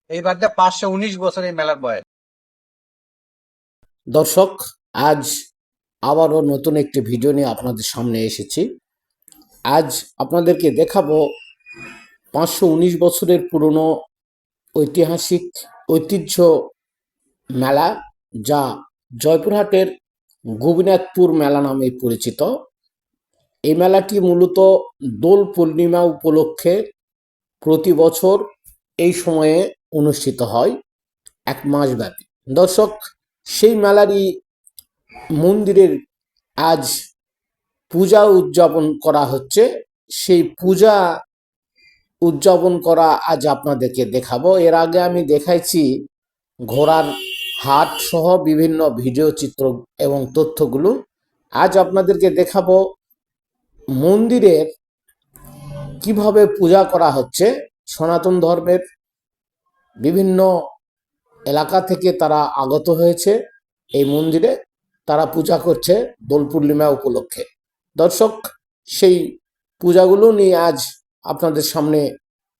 এইবার 519 বছর এই মেলার বয়স। দর্শক, আজ আবারও নতুন একটি ভিডিও নিয়ে আপনাদের সামনে এসেছি। আজ আপনাদেরকে দেখাবো 519 বছরের পুরনো ঐতিহাসিক ঐতিহ্য মেলা, যা জয়পুরহাটের গোপীনাথপুর মেলা নামে পরিচিত। এই মেলাটি মূলত দোল পূর্ণিমা উপলক্ষে প্রতি বছর এই সময়ে অনুষ্ঠিত হয়, 1 মাস ব্যাপী। দর্শক, সেই মেলারই মন্দিরের আজ পূজা উদযাপন করা হচ্ছে। সেই পূজা উদযাপন করা আজ আপনাদেরকে দেখাবো। এর আগে আমি দেখাইছি ঘোড়ার হাট সহ বিভিন্ন ভিডিও চিত্র এবং তথ্যগুলো। আজ আপনাদেরকে দেখাবো মন্দিরের কিভাবে পূজা করা হচ্ছে। সনাতন ধর্মের বিভিন্ন এলাকা থেকে তারা আগত হয়েছে এই মন্দিরে, তারা পূজা করছে দোল পূর্ণিমা উপলক্ষে। দর্শক, সেই পূজাগুলো নিয়ে আজ আপনাদের সামনে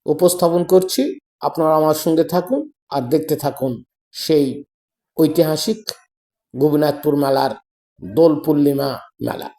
উপস্থাপন করছি। আপনারা আমার সঙ্গে থাকুন আর দেখতে থাকুন সেই ঐতিহাসিক গোপীনাথপুর মেলার দোল পূর্ণিমা মেলা।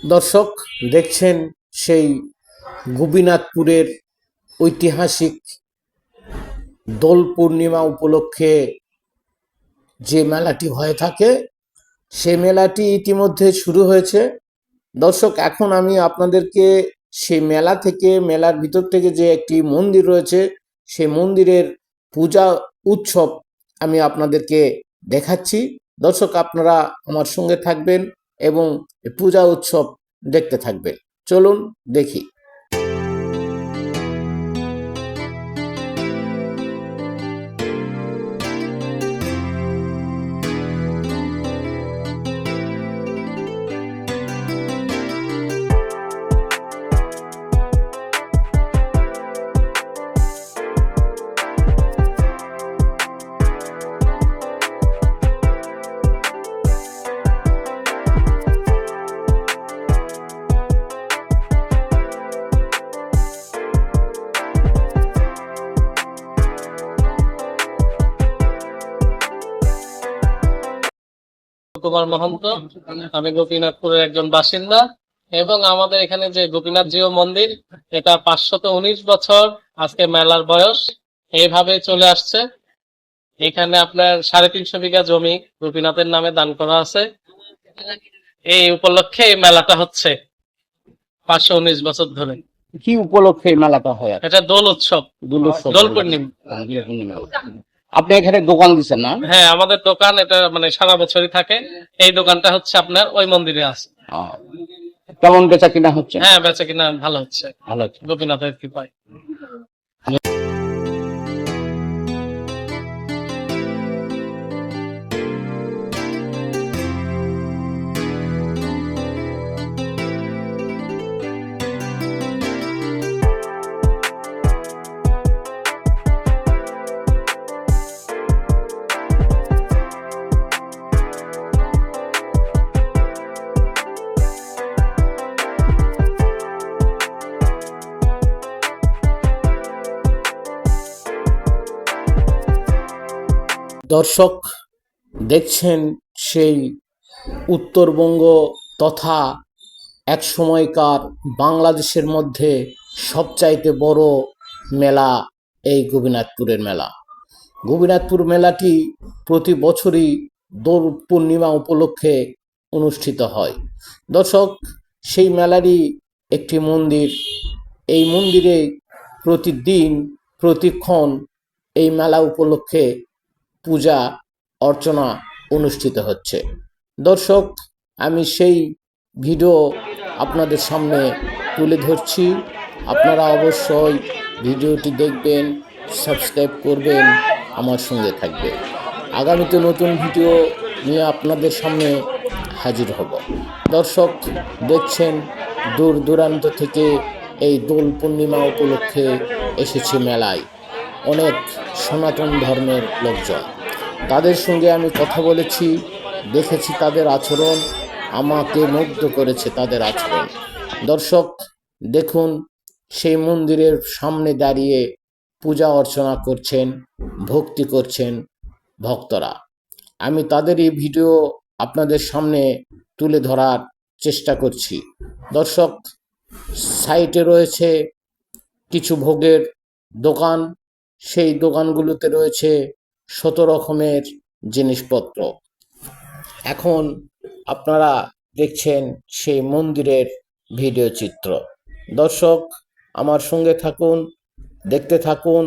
দর্শক, দেখছেন সেই গোপীনাথপুরের ঐতিহাসিক দোল পূর্ণিমা উপলক্ষে যে মেলাটি হয়ে থাকে, সে মেলাটি ইতিমধ্যে শুরু হয়েছে। দর্শক, এখন আমি আপনাদেরকে সেই মেলা থেকে, মেলার ভিতর থেকে যে একটি মন্দির রয়েছে, সেই মন্দিরের পূজা উৎসব আমি আপনাদেরকে দেখাচ্ছি। দর্শক, আপনারা আমার সঙ্গে থাকবেন এবং পূজা উৎসব দেখতে থাকবেন। চলুন দেখি। কুমার মহন্ত, আমি গোপীনাথপুরের একজন বাসিন্দা এবং আমাদের এখানে যে গোপীনাথ জিও মন্দির, এটা 519 বছর আজকে মেলার বয়স এইভাবে চলে আসছে। এখানে আপনার 350 বিঘা জমি গোপীনাথের নামে দান করা আছে। এই উপলক্ষে এই মেলাটা হচ্ছে 519 বছর ধরে। কি উপলক্ষে এই মেলাটা হয়? এটা দোল উৎসব, দোল পূর্ণিমা। আপনি এখানে দোকান দিচ্ছেন না? হ্যাঁ, আমাদের দোকান এটা মানে সারা বছরই থাকে। এই দোকানটা হচ্ছে আপনার ওই মন্দিরে আছে। কেমন বেচা কিনা হচ্ছে? হ্যাঁ, বেচা কিনা ভালো হচ্ছে, ভালো হচ্ছে। গোপীনাথের কৃপায়। দর্শক, দেখছেন সেই উত্তরবঙ্গ তথা এক সময়কার বাংলাদেশের মধ্যে সবচাইতে বড় মেলা এই গোপীনাথপুরের মেলা। গোপীনাথপুর মেলাটি প্রতি বছরই দোল পূর্ণিমা উপলক্ষে অনুষ্ঠিত হয়। দর্শক, সেই মেলারই একটি মন্দির। এই মন্দিরে প্রতিদিন প্রতিক্ষণ এই মেলা উপলক্ষে পূজা অর্চনা অনুষ্ঠিত হচ্ছে। দর্শক, আমি সেই ভিডিও আপনাদের সামনে তুলে ধরছি। আপনারা অবশ্যই ভিডিওটি দেখবেন, সাবস্ক্রাইব করবেন, আমার সঙ্গে থাকবেন। আগামীতে নতুন ভিডিও নিয়ে আপনাদের সামনে হাজির হব। দর্শক, দেখছেন দূর দূরান্ত থেকে এই দোল পূর্ণিমা উপলক্ষে এসেছে মেলায় অনেক সনাতন ধর্মের লোকজন। তাদের সঙ্গে আমি কথা বলেছি, দেখেছি তাদের আচরণ, আমাকে মুগ্ধ করেছে তাদের আচরণ। দর্শক, দেখুন সেই মন্দিরের সামনে দাঁড়িয়ে পূজা অর্চনা করছেন, ভক্তি করছেন ভক্তরা। আমি তাদেরই ভিডিও আপনাদের সামনে তুলে ধরার চেষ্টা করছি। দর্শক, সাইটে রয়েছে কিছু ভোগের দোকান, সেই দোকানগুলোতে রয়েছে ১৭ রকমের জিনিসপত্র। এখন আপনারা দেখছেন সেই মন্দিরের ভিডিও চিত্র। দর্শক, আমার সঙ্গে থাকুন, দেখতে থাকুন।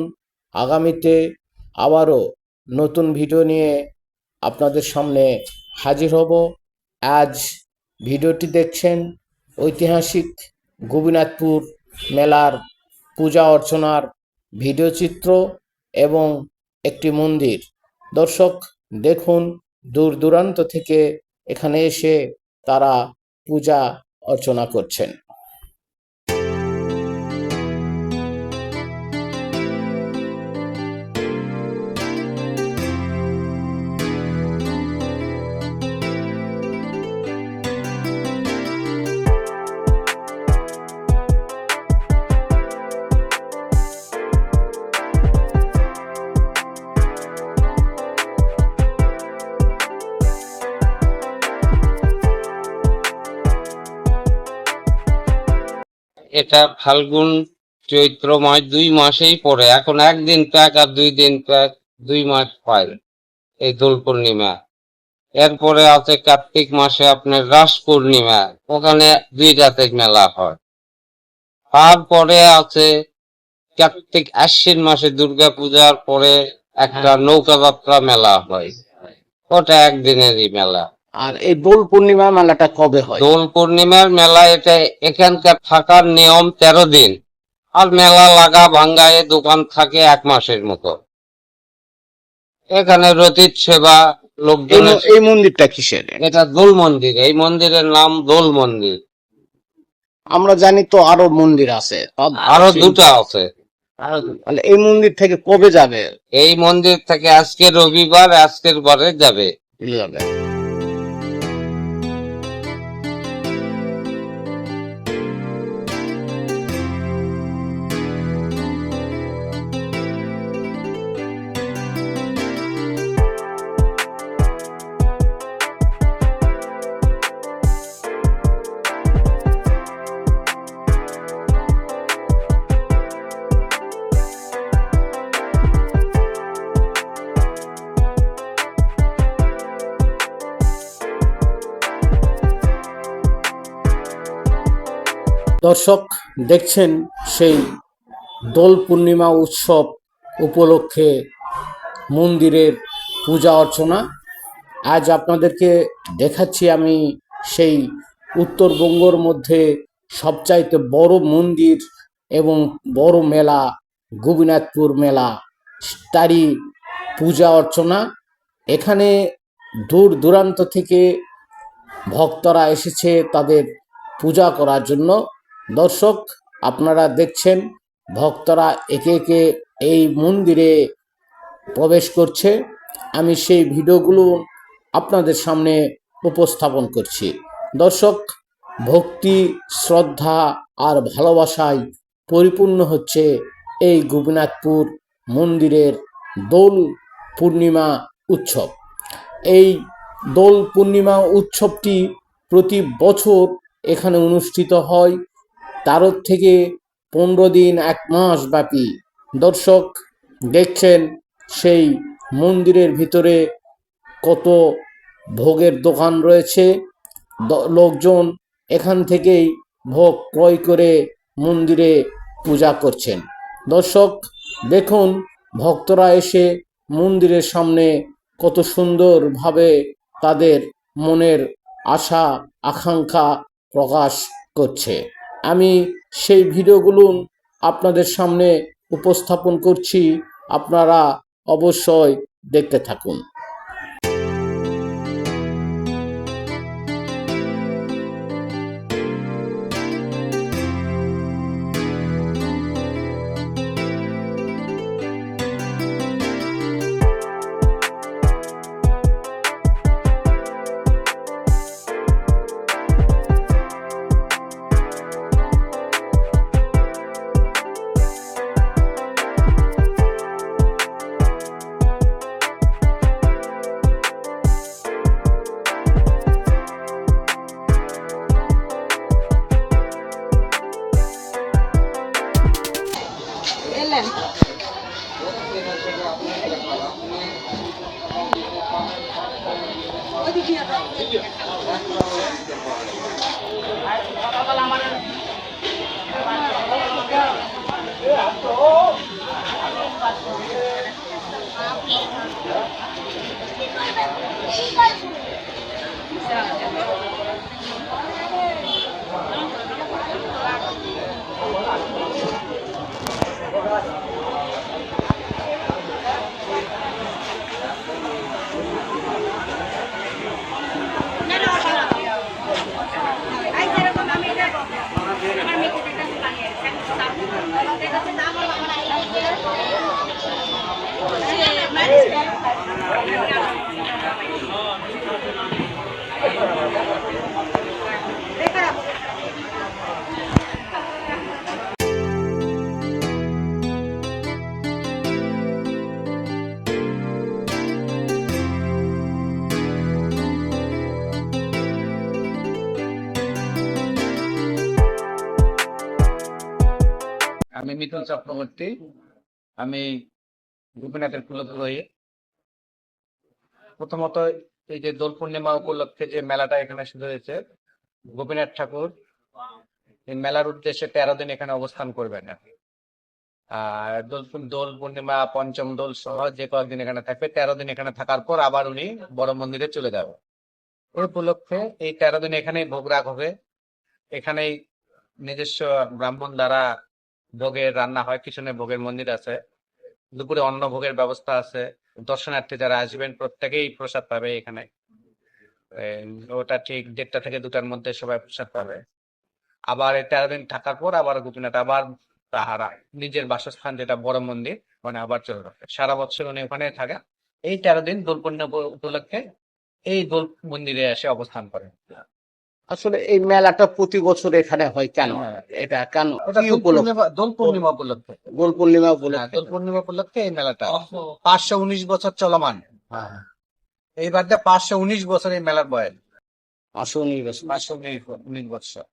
আগামীতে আবারও নতুন ভিডিও নিয়ে আপনাদের সামনে হাজির হব। আজ ভিডিওটি দেখছেন ঐতিহাসিক গোপীনাথপুর মেলার পূজা অর্চনার ভিডিও চিত্র এবং একটি মন্দির। দর্শক, দেখুন দূর দূরান্ত থেকে এখানে এসে তারা পূজা অর্চনা করছেন। এটা ফাল্গুন চৈত্র মাস 2 মাসেই পড়ে। এখন একদিন প্যাক আর 2 দিন প্যাক, 2 মাস পায় এই দোল পূর্ণিমা। এরপরে আছে কার্তিক মাসে আপনার রাস পূর্ণিমা, ওখানে 2 জাতের মেলা হয়। তারপরে আছে কার্তিক আশ্বিন মাসে দুর্গা পূজার পরে একটা নৌকা যাত্রা মেলা হয়, ওটা একদিনেরই মেলা। আর এই দোল পূর্ণিমা মেলাটা কবে হয়? দোল পূর্ণিমার মেলা এটা এখানকার থাকার নিয়ম 13 দিন, আর মেলা লাগা ভাঙ্গায় দোকান থাকে 1 মাসের মতো। এখানে রতির সেবা লোকজন। এই মন্দিরটা কিসের? এটা দোল মন্দির, এই মন্দিরের নাম দোল মন্দির। আমরা জানি তো আরো মন্দির আছে, আরো 2টা আছে। এই মন্দির থেকে কবে যাবে? এই মন্দির থেকে আজকে রবিবার, আজকের পরে যাবে। দর্শক, দেখছেন সেই দোল পূর্ণিমা উৎসব উপলক্ষে মন্দিরের পূজা অর্চনা। আজ আপনাদেরকে দেখাচ্ছি আমি সেই উত্তরবঙ্গর মধ্যে সবচাইতে বড় মন্দির এবং বড় মেলা, গোপীনাথপুর মেলা, তারই পূজা অর্চনা। এখানে দূর দূরান্ত থেকে ভক্তরা এসেছে তাদের পূজা করার জন্য। দর্শক, আপনারা দেখছেন ভক্তরা একে একে এই মন্দিরে প্রবেশ করছে। আমি সেই ভিডিওগুলো আপনাদের সামনে উপস্থাপন করছি। দর্শক, ভক্তি, শ্রদ্ধা আর ভালোবাসায় পরিপূর্ণ হচ্ছে এই গোপীনাথপুর মন্দিরের দোল পূর্ণিমা উৎসব। এই দোল পূর্ণিমা উৎসবটি প্রতি বছর এখানে অনুষ্ঠিত হয়, 13 থেকে 15 দিন, 1 মাস ব্যাপী। দর্শক, দেখছেন সেই মন্দিরের ভিতরে কত ভোগের দোকান রয়েছে। লোকজন এখান থেকেই ভোগ ক্রয় করে মন্দিরে পূজা করছেন। দর্শক, দেখুন ভক্তরা এসে মন্দিরের সামনে কত সুন্দরভাবে তাদের মনের আশা আকাঙ্ক্ষা প্রকাশ করছে। আমি সেই ভিডিওগুলো আপনাদের সামনে উপস্থাপন করছি, আপনারা অবশ্যই দেখতে থাকুন। আমি মিথুন চক্রবর্তী। আমি গোপীনাথের কুলপুরোহিত। প্রথমত এই যে দোল পূর্ণিমা উপলক্ষে যে মেলাটা এখানে শুরু হয়েছে, গোপীনাথ ঠাকুর এই মেলার উদ্দেশ্যে 13 দিন এখানে অবস্থান করবেন। আর দোল পূর্ণিমা, পঞ্চম দোল সহ যে কয়েকদিন এখানে থাকবে, 13 দিন এখানে থাকার পর আবার উনি বড় মন্দিরে চলে যাবে। ওই উপলক্ষে এই 13 দিন এখানেই ভোগ রাগ হবে। এখানেই নিজস্ব ব্রাহ্মণ দ্বারা ভোগের রান্না হয়। পিছনে ভোগের মন্দির আছে। দুপুরে অন্ন ভোগের ব্যবস্থা আছে। দর্শনার্থী যারা আসবেন প্রত্যেকেই প্রসাদ পাবে এখানে। ওটা ঠিক 1:30 থেকে 2টার মধ্যে সবাই প্রসাদ পাবে। আবার এই 13 দিন থাকার পর আবার গোপীনাথ আবার তাহারা নিজের বাসস্থান যেটা বড় মন্দির, মানে আবার চলে যাবে। সারা বছর উনি ওখানে থাকে। এই 13 দিন দোল পূর্ণিমা উপলক্ষে এই দোল মন্দিরে এসে অবস্থান করেন। আসলে এই মেলাটা প্রতি বছর এখানে হয় কেন? এটা কেন, ওটা কি উপলক্ষে? দোল পূর্ণিমা উপলক্ষে। দোল পূর্ণিমা হ্যাঁ, উপলক্ষে। দোল পূর্ণিমা উপলক্ষে এই মেলাটা 519 বছর চলমান। হ্যাঁ, এইবার 519 বছর এই মেলার বয়স। 519 বছর। 519 বছর।